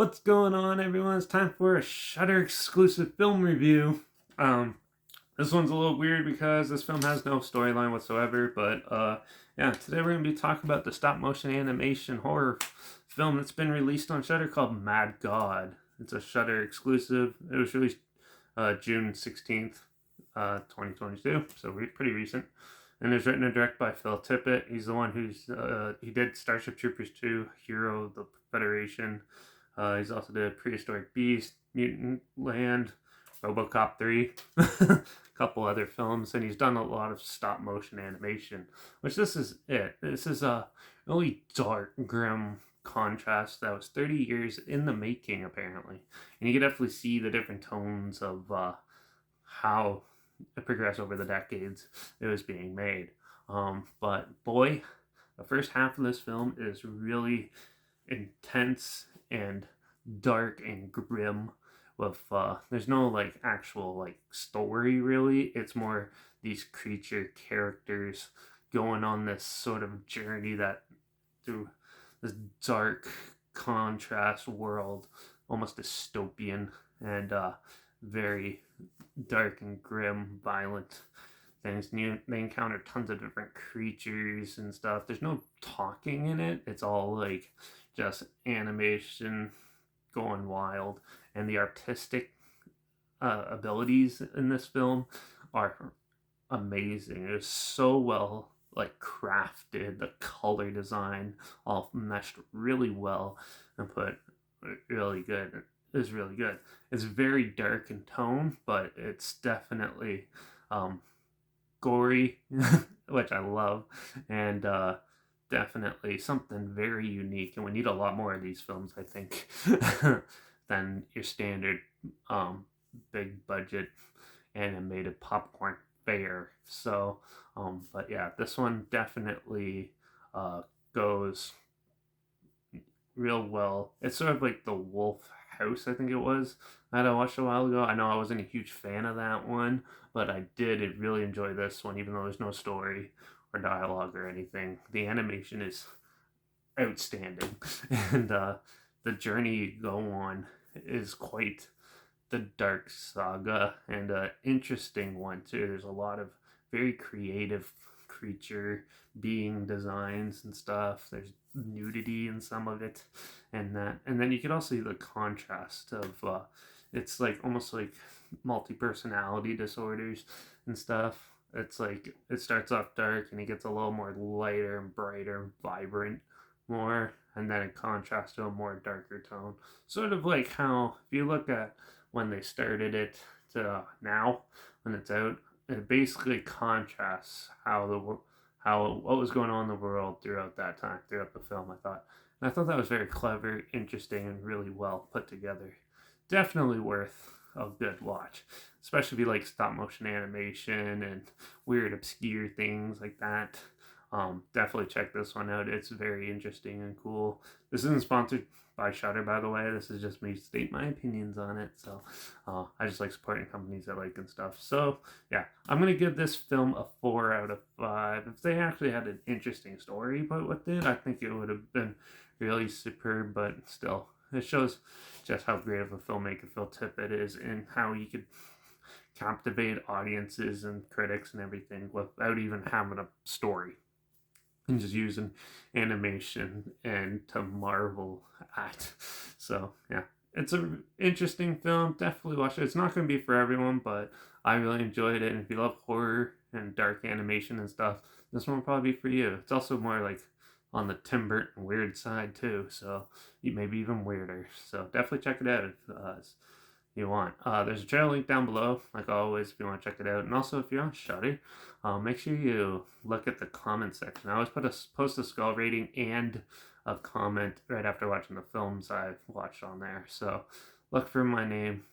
What's going on, everyone? It's time for a Shudder exclusive film review. This one's a little weird because this film has no storyline whatsoever, but yeah, today we're going to be talking about the stop motion animation horror film that's been released on Shudder called Mad God. It's a Shudder exclusive. It was released June 16th, 2022, so pretty recent. And it's written and directed by Phil Tippett. He's the one he did Starship Troopers 2, Hero of the Federation. He's also did Prehistoric Beast, Mutant Land, RoboCop 3, a couple other films, and he's done a lot of stop motion animation, which this is it. This is a really dark, grim contrast that was 30 years in the making, apparently. And you can definitely see the different tones of how it progressed over the decades it was being made. But boy, the first half of this film is really intense and dark and grim with there's no like actual like story really. It's more these creature characters going on this sort of journey that through this dark contrast world, almost dystopian and very dark and grim, violent things. And they encounter tons of different creatures and stuff. There's no talking in it. It's all like just animation going wild, and the artistic abilities in this film are amazing. It was so well like crafted. The color design all meshed really well and put really good. It was really good. It's very dark in tone, but it's definitely gory, which I love, and definitely something very unique. And we need a lot more of these films, I think, than your standard big budget animated popcorn fare. So, but yeah, this one definitely goes real well. It's sort of like the Wolf House, I think it was, that I watched a while ago. I know I wasn't a huge fan of that one, but I did really enjoy this one, even though there's no story or dialogue or anything. The animation is outstanding, and the journey you go on is quite the dark saga and an interesting one too. There's a lot of very creative creature being designs and stuff. There's nudity in some of it, and then you can also see the contrast of it's like almost like multi-personality disorders and stuff. It's like it starts off dark and it gets a little more lighter and brighter and vibrant more, and then it contrasts to a more darker tone, sort of like how if you look at when they started it to now when it's out, it basically contrasts how what was going on in the world throughout that time, throughout the film. I thought that was very clever, interesting, and really well put together. Definitely worth a good watch, especially if you like stop motion animation and weird, obscure things like that. Definitely check this one out. It's very interesting and cool. This isn't sponsored by Shudder, by the way. This is just me state my opinions on it. So I just like supporting companies I like and stuff. So yeah, I'm gonna give this film a 4 out of 5. If they actually had an interesting story about what did, I think it would have been really superb. But still, it shows just how great of a filmmaker Phil Tippett is and how he could captivate audiences and critics and everything without even having a story, and just using animation and to marvel at. So yeah, it's an interesting film. Definitely watch it. It's not going to be for everyone, but I really enjoyed it. And if you love horror and dark animation and stuff, this one will probably be for you. It's also more like on the Tim Burton weird side too, so maybe even weirder. So definitely check it out if you want. There's a trailer link down below, like always, if you want to check it out. And also, if you're on Shudder, make sure you look at the comment section. I always post a skull rating and a comment right after watching the films I've watched on there. So look for my name,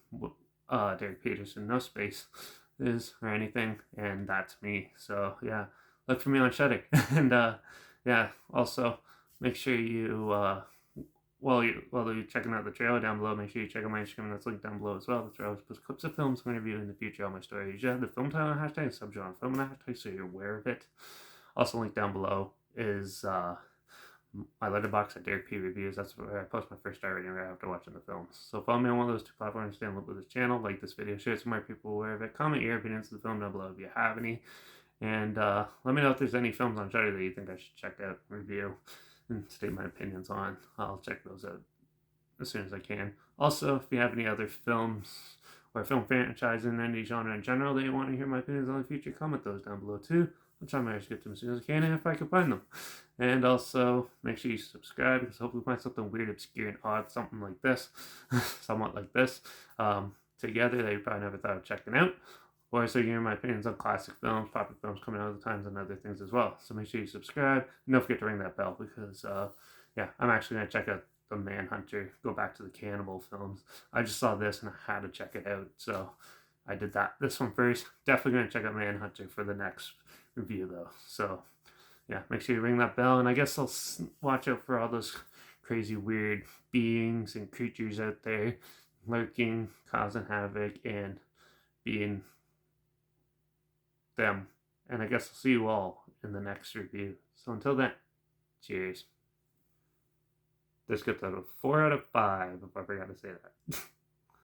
Derek Peterson, no space is or anything, and that's me. So yeah, look for me on Shudder. And yeah, also make sure you while you're checking out the trailer down below, make sure you check out my Instagram. That's linked down below as well. That's where I always post clips of films I'm going to review in the future on my story. You should have the film title and hashtag, subgenre film and hashtag, so you're aware of it. Also linked down below is my Letterbox at Derek P Reviews. That's where I post my first star rating right after watching the films. So follow me on one of those two platforms. Stay on the loop with this channel. Like this video, share it so more people aware of it. Comment your opinions of the film down below if you have any. And let me know if there's any films on Shudder that you think I should check out, review, and state my opinions on. I'll check those out as soon as I can. Also, if you have any other films or film franchise in any genre in general that you want to hear my opinions on in the future, comment those down below too. I'll try my best to get to them as soon as I can, and if I can find them. And also, make sure you subscribe, because hopefully we find something weird, obscure, and odd, something like this, somewhat like this, together that you probably never thought of checking out. Or so you hear my opinions on classic films, popular films coming out at the times, and other things as well. So make sure you subscribe, and don't forget to ring that bell, because, yeah, I'm actually going to check out The Manhunter, go back to the cannibal films. I just saw this, and I had to check it out, so I did that. This one first. Definitely going to check out Manhunter for the next review, though. So, yeah, make sure you ring that bell, and I guess I'll watch out for all those crazy, weird beings and creatures out there lurking, causing havoc, and being them. And I guess I'll see you all in the next review. So until then, cheers. This gets out of 4 out of 5, if I forgot to say that.